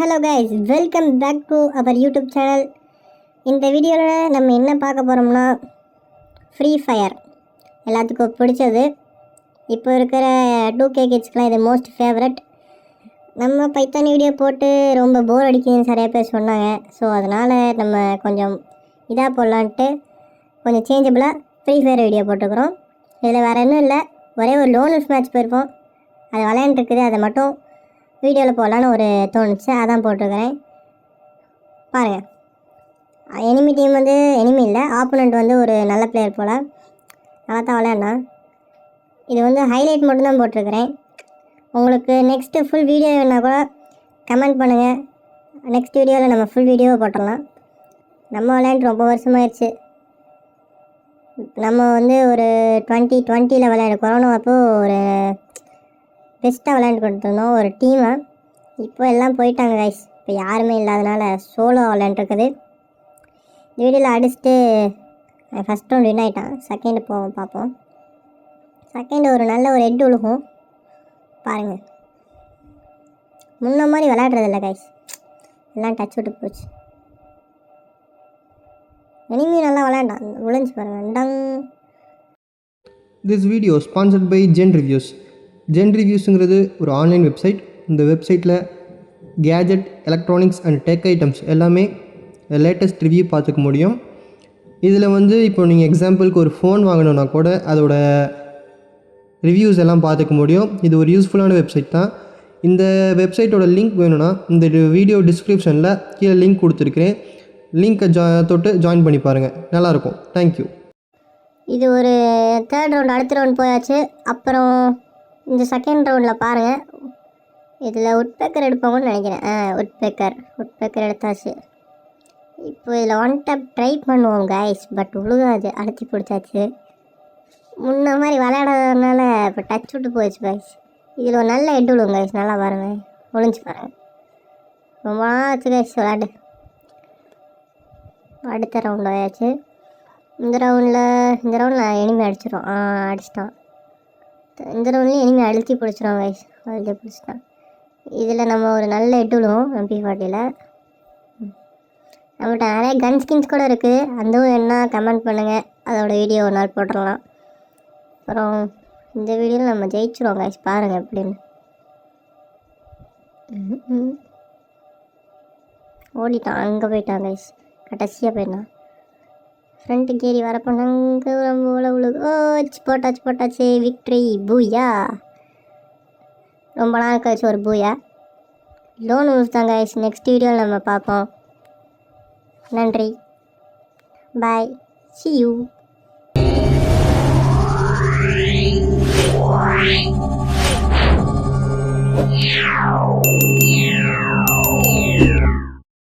Hello guys, welcome back to our YouTube channel. இந்த வீடியோவில் நம்ம என்ன பார்க்க போகிறோம்னா, ஃப்ரீ ஃபயர் எல்லாத்துக்கும் பிடிச்சது. இப்போ இருக்கிற 2K கிட்ஸ்க்கெலாம் இது மோஸ்ட் ஃபேவரட். நம்ம பைத்தான் வீடியோ போட்டு ரொம்ப போர் அடிக்குதுன்னு நிறைய பேர் சொன்னாங்க. ஸோ அதனால் நம்ம கொஞ்சம் இதாக போடலான்ட்டு கொஞ்சம் சேஞ்சபிளாக ஃப்ரீ ஃபயர் வீடியோ போட்டுக்கிறோம். இதில் வேறு இன்னும் இல்லை, ஒரே ஒரு லோன் மேட்ச் போயிருப்போம், அது விளையாண்டுருக்குது. அதை மட்டும் வீடியோவில் போடலான்னு ஒரு தோணுச்சு, அதான் போட்டிருக்கிறேன். பாருங்கள், எனிமி டீம் வந்து எனிமி இல்லை, ஆப்போனண்ட் வந்து ஒரு நல்ல பிளேயர் போல், நல்லா தான் விளையாடினா. இது வந்து ஹைலைட் மட்டும்தான் போட்டிருக்கிறேன். உங்களுக்கு நெக்ஸ்ட்டு ஃபுல் வீடியோ வேணால் கூட கமெண்ட் பண்ணுங்கள். நெக்ஸ்ட் வீடியோவில் நம்ம ஃபுல் வீடியோவை போட்டுடலாம். நம்ம விளையாண்டு ரொம்ப வருஷமாகிடுச்சு. நம்ம வந்து ஒரு 2020 விளையாடு கொரோனா அப்போது ஒரு பெஸ்ட்டாக விளையாண்டு கொடுத்துருந்தோம் ஒரு டீமை. இப்போ எல்லாம் போயிட்டாங்க கைஸ். இப்போ யாருமே இல்லாதனால சோலோ விளையாண்டுருக்குது. இந்த வீடியோவில் அடிச்சுட்டு ஃபஸ்ட் ரவுண்ட் வின் ஆகிட்டான். செகண்டு போவோம், பார்ப்போம். செகண்டு ஒரு நல்ல ஒரு ஹெட் விழுகும் பாருங்கள். முன்ன மாதிரி விளையாடுறதில்ல கைஸ், எல்லாம் டச் விட்டு போச்சு. இனிமேல் நல்லா விளையாண்டான், விழுந்துச்சு பாருங்கள். டங். This video is sponsored by Gen Reviews. Gen ரிவ்யூஸுங்கிறது ஒரு ஆன்லைன் வெப்சைட். இந்த வெப்சைட்டில் gadget, electronics and tech items எல்லாமே லேட்டஸ்ட் ரிவ்யூ பார்த்துக்க முடியும். இதில் வந்து இப்போ நீங்கள் எக்ஸாம்பிளுக்கு ஒரு ஃபோன் வாங்கணுன்னா கூட அதோட ரிவ்யூஸ் எல்லாம் பார்த்துக்க முடியும். இது ஒரு யூஸ்ஃபுல்லான வெப்சைட் தான். இந்த வெப்சைட்டோட லிங்க் வேணும்னா இந்த வீடியோ டிஸ்கிரிப்ஷனில் கீழே லிங்க் கொடுத்துருக்கிறேன். லிங்க்கை தொட்டு ஜாயின் பண்ணி பாருங்கள், நல்லாயிருக்கும். தேங்க்யூ. இது ஒரு தேர்ட் ரவுண்ட், அடுத்த ரவுண்ட் போயாச்சு. அப்புறம் இந்த செகண்ட் ரவுண்டில் பாருங்கள், இதில் உட்பேக்கர் எடுப்பாங்கன்னு நினைக்கிறேன். உட்பேக்கர் எடுத்தாச்சு. இப்போ இதில் ஒன் டேப் ட்ரை பண்ணுவோம் கைஸ், பட் உழுகாது, அடைச்சி பிடிச்சாச்சு. முன்ன மாதிரி விளையாடாததுனால இப்போ டச் விட்டு போயிடுச்சு கைஸ். இதில் ஒரு நல்ல ஹெட் விழுவும் கைஸ், நல்லா பாருங்கள், ஒழிஞ்சு பாருங்கள். ரொம்ப நாள் ஆச்சு கைஸ் விளையாடு. அடுத்த ரவுண்ட் ஆயாச்சு. இந்த ரவுண்டில் எனிமே அடிச்சிடும். அடிச்சிட்டான். இந்த ரவுண்ட்லேயும் எனிமே அழுத்தி பிடிச்சிடும் கைஸ், அழுத்தி பிடிச்சிட்டான். இதில் நம்ம ஒரு நல்ல ஹெட் விழுவோம் MP40. நம்மகிட்ட நிறைய கன் ஸ்கின்ஸ் கூட இருக்குது, அதுவும் என்ன கமெண்ட் பண்ணுங்கள், அதோட வீடியோ ஒரு நாள் போட்டுடலாம். அப்புறம் இந்த வீடியோவில் நம்ம ஜெயிச்சிருவோம் கைஸ், பாருங்கள் எப்படின்னு. ஓடிட்டான், அங்கே போயிட்டான் கைஸ், கடைசியாக போயிட்டான். ஃப்ரண்ட்டு கேரி வரப்போ நாங்கள் ரொம்ப போட்டாச்சு. விக்ட்ரி, பூயா. ரொம்ப நாள் கழிச்சு ஒரு பூயா. Loan ஊற்றுதாங்க guys. நெக்ஸ்ட் வீடியோவில் நம்ம பார்ப்போம். நன்றி, பாய், see you.